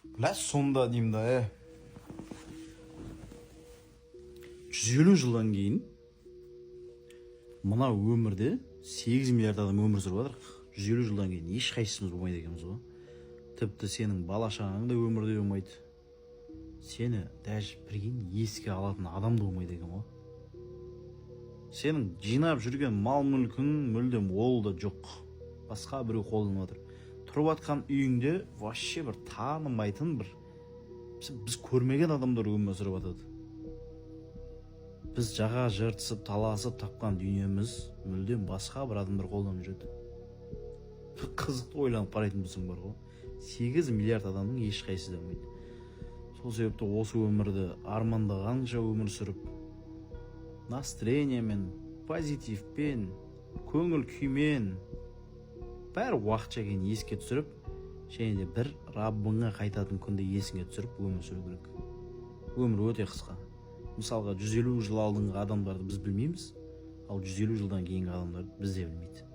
Біләсіз сонда деймін да, 150 жылдан кейін мына өмірде 8 миллиард адам өмір сүріп жатыр. 150 жылдан кейін ешқайсымыз болмайды екенбіз ғой. Тіпті сенің бала-шағаң да өмірде болмайды. Сені даже прикинь, еске алатын адам да болмайды екен ғой. Сенің жинап жүрген мал-мүлкің мүлдем ол да жоқ. Басқа біреу қолданып жатыр. Тұрып жатқан үйіңде вообще бір танымайтын бір біз көрмеген адамдар өмір сүріп жатады. Біз жаға жыртысып, таласып тапқан дүниеміз мүлдем басқа бір адамдар қолданып жүреді. Қызықты ойланып қарайтын болсаң бар ғой. 8 миллиард адамның ешқайсысы да болмайды. Сол себепті осы өмірді армандағанша өмір сүріп, настроениемен, позитивпен, көңіл күймен, бәрі уақытша кейін еске түсіріп, және де бір Раббыңа қайтатын күнде есіңе түсіріп өмір сүру керек. Өмір өте қысқа. Мысалға 150 жыл алдыңғы адамдарды біз білмейміз, ал 150 жылдан кейінгі адамдарды біз де білмейді.